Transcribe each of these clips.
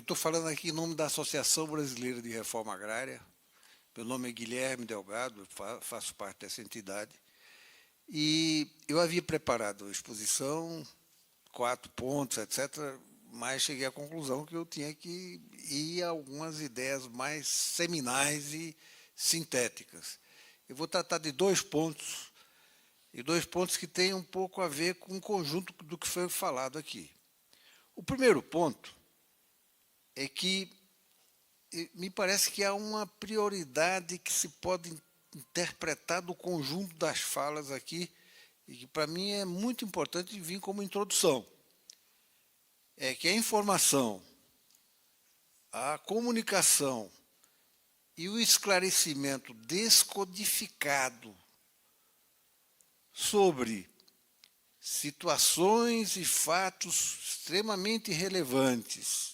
estou falando aqui em nome da Associação Brasileira de Reforma Agrária. Meu nome é Guilherme Delgado, faço parte dessa entidade. E eu havia preparado a exposição, 4 pontos, etc., mas cheguei à conclusão que eu tinha que ir a algumas ideias mais seminais e sintéticas. Eu vou tratar de 2 pontos, e 2 pontos que têm um pouco a ver com o conjunto do que foi falado aqui. O primeiro ponto é que me parece que há uma prioridade que se pode interpretar do conjunto das falas aqui, e que para mim é muito importante vir como introdução. É que a informação, a comunicação e o esclarecimento descodificado sobre situações e fatos extremamente relevantes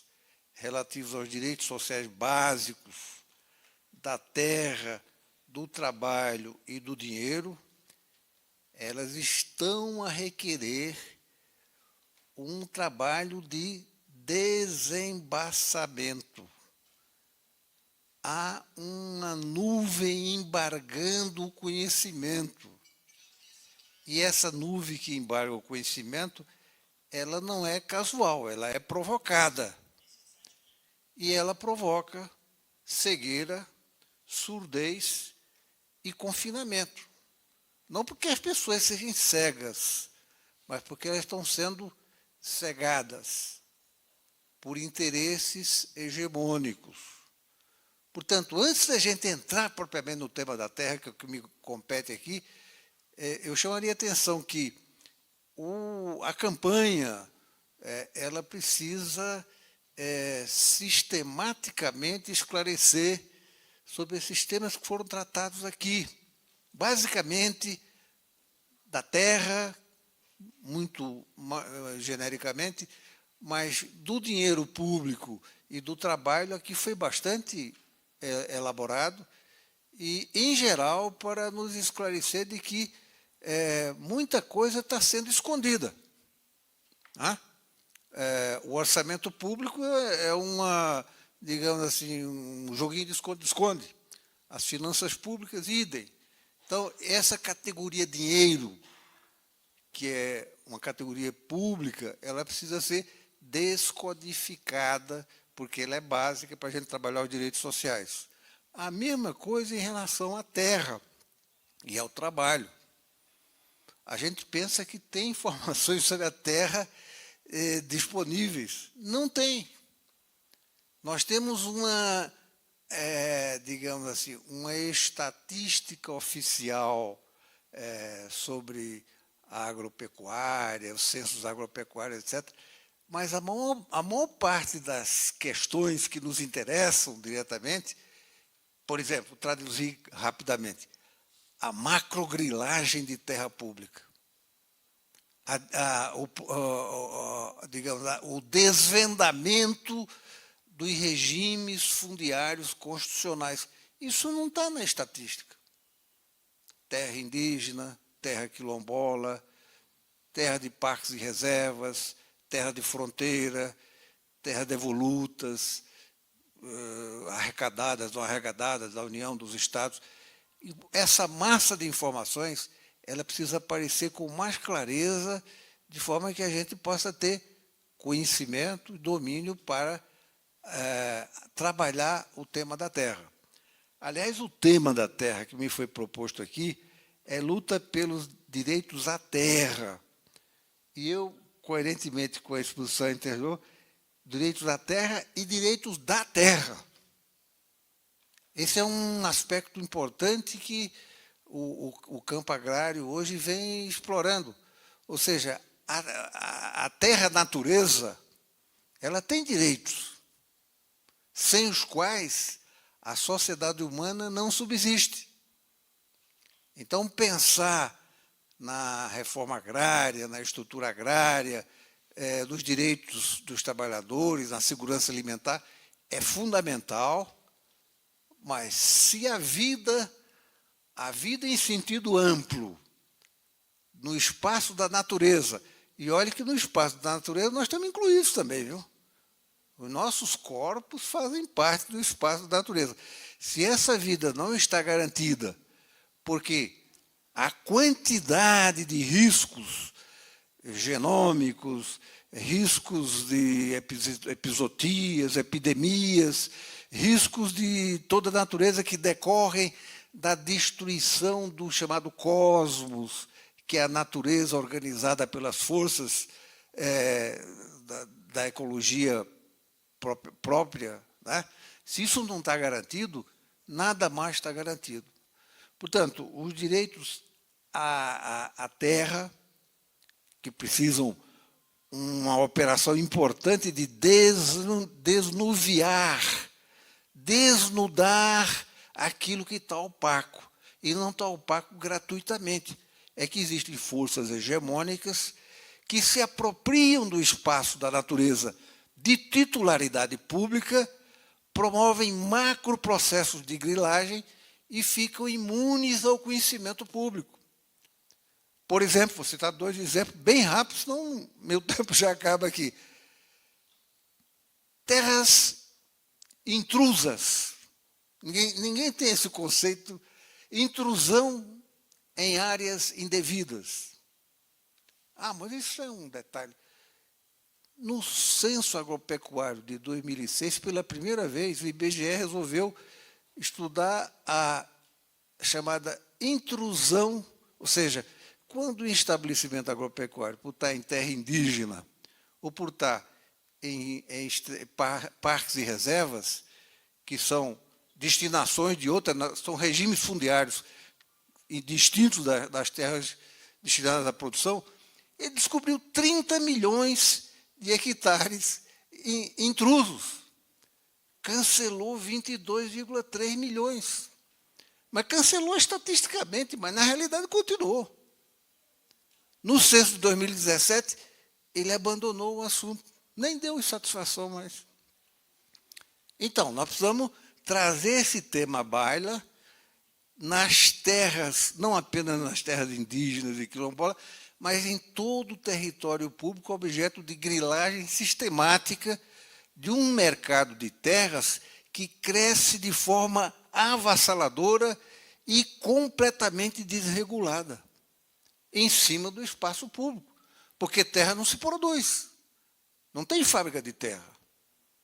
relativos aos direitos sociais básicos, da terra, do trabalho e do dinheiro, elas estão a requerer um trabalho de desembaçamento. Há uma nuvem embargando o conhecimento. E essa nuvem que embarga o conhecimento, ela não é casual, ela é provocada. E ela provoca cegueira, surdez e confinamento. Não porque as pessoas sejam cegas, mas porque elas estão sendo cegadas por interesses hegemônicos. Portanto, antes da gente entrar propriamente no tema da terra, que é o que me compete aqui, eu chamaria a atenção que a campanha ela precisa sistematicamente esclarecer sobre esses temas que foram tratados aqui. Basicamente, da terra, muito genericamente, mas do dinheiro público e do trabalho aqui foi bastante elaborado, e, em geral, para nos esclarecer de que muita coisa está sendo escondida. O orçamento público é digamos assim, um joguinho de esconde-esconde. As finanças públicas, idem. Então, essa categoria dinheiro, que é uma categoria pública, ela precisa ser descodificada, porque ela é básica para a gente trabalhar os direitos sociais. A mesma coisa em relação à terra e ao trabalho. A gente pensa que tem informações sobre a terra disponíveis. Não tem. Nós temos uma, digamos assim, uma estatística oficial sobre a agropecuária, os censos agropecuários, etc. Mas a maior parte das questões que nos interessam diretamente, por exemplo, traduzir rapidamente, a macrogrilagem de terra pública, digamos, o desvendamento dos regimes fundiários constitucionais. Isso não está na estatística. Terra indígena, terra quilombola, terra de parques e reservas, terra de fronteira, terra devolutas, arrecadadas, não arrecadadas, da União, dos Estados. E essa massa de informações, ela precisa aparecer com mais clareza, de forma que a gente possa ter conhecimento e domínio para trabalhar o tema da terra. Aliás, o tema da terra que me foi proposto aqui é luta pelos direitos à terra. E eu, coerentemente com a exposição anterior, direitos à terra e direitos da terra. Esse é um aspecto importante que o campo agrário hoje vem explorando. Ou seja, a terra-natureza, ela tem direitos, sem os quais a sociedade humana não subsiste. Então, pensar na reforma agrária, na estrutura agrária, dos direitos dos trabalhadores, na segurança alimentar, é fundamental, mas se a vida em sentido amplo, no espaço da natureza, e olhe que no espaço da natureza nós estamos incluídos também, viu? Os nossos corpos fazem parte do espaço da natureza. Se essa vida não está garantida, porque a quantidade de riscos genômicos, riscos de epizootias, epidemias, riscos de toda a natureza que decorrem da destruição do chamado cosmos, que é a natureza organizada pelas forças da ecologia própria, né? Se isso não está garantido, nada mais está garantido. Portanto, os direitos à terra, que precisam uma operação importante de desnuviar, desnudar aquilo que está opaco. E não está opaco gratuitamente. É que existem forças hegemônicas que se apropriam do espaço da natureza de titularidade pública, promovem macroprocessos de grilagem e ficam imunes ao conhecimento público. Por exemplo, vou citar 2 exemplos bem rápidos, senão meu tempo já acaba aqui. Terras intrusas. Ninguém tem esse conceito. Intrusão em áreas indevidas. Ah, mas isso é um detalhe. No Censo Agropecuário de 2006, pela primeira vez, o IBGE resolveu estudar a chamada intrusão, ou seja, quando o estabelecimento agropecuário, por estar em terra indígena, ou por estar em parques e reservas, que são destinações de outras, são regimes fundiários distintos das terras destinadas à produção, ele descobriu 30 milhões de hectares intrusos. Cancelou 22,3 milhões. Mas cancelou estatisticamente, mas na realidade continuou. No censo de 2017, ele abandonou o assunto. Nem deu satisfação mais. Então, nós precisamos trazer esse tema à baila nas terras, não apenas nas terras indígenas e quilombolas, mas em todo o território público, objeto de grilagem sistemática de um mercado de terras que cresce de forma avassaladora e completamente desregulada, em cima do espaço público, porque terra não se produz, não tem fábrica de terra.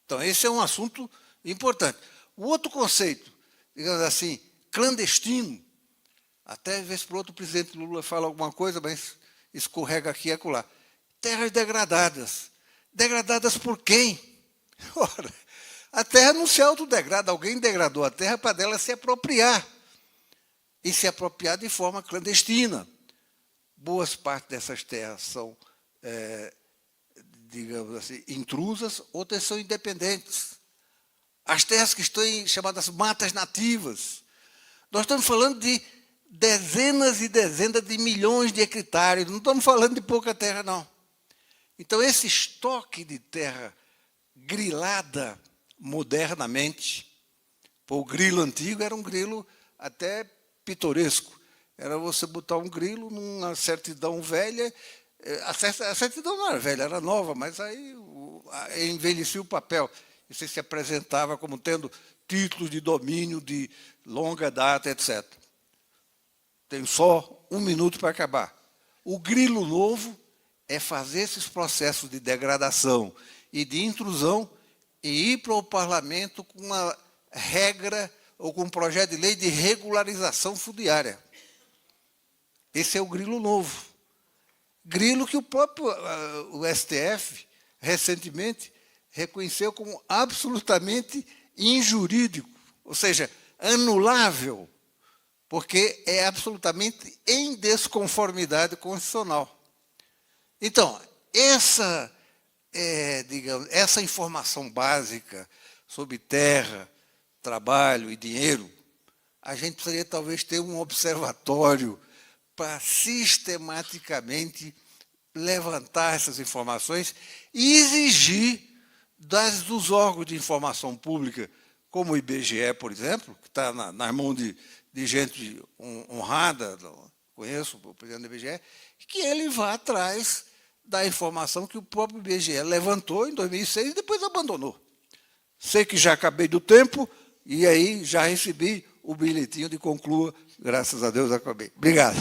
Então, esse é um assunto importante. O outro conceito, digamos assim, clandestino, até às vezes por outro presidente Lula fala alguma coisa, mas escorrega aqui e acolá. Terras degradadas. Degradadas por quem? Ora, a terra não se autodegrada, alguém degradou a terra para dela se apropriar. E se apropriar de forma clandestina. Boas partes dessas terras são, digamos assim, intrusas, outras são independentes. As terras que estão em chamadas matas nativas. Nós estamos falando de dezenas e dezenas de milhões de hectares, não estamos falando de pouca terra, não. Então, esse estoque de terra grilada modernamente, o grilo antigo era um grilo até pitoresco. Era você botar um grilo numa certidão velha, a certidão não era velha, era nova, mas aí envelhecia o papel. E você se apresentava como tendo títulos de domínio de longa data, etc. Tenho só 1 minuto para acabar. O grilo novo é fazer esses processos de degradação e de intrusão e ir para o parlamento com uma regra ou com um projeto de lei de regularização fundiária. Esse é o grilo novo. Grilo que o próprio o STF, recentemente, reconheceu como absolutamente injurídico, ou seja, anulável, porque é absolutamente em desconformidade constitucional. Então, digamos, essa informação básica sobre terra, trabalho e dinheiro, a gente precisaria talvez ter um observatório para sistematicamente levantar essas informações e exigir dos órgãos de informação pública, como o IBGE, por exemplo, que está nas mãos de gente honrada, conheço o presidente do IBGE, que ele vá atrás da informação que o próprio IBGE levantou em 2006 e depois abandonou. Sei que já acabei do tempo, e aí já recebi o bilhetinho de conclua, graças a Deus acabei. Obrigado.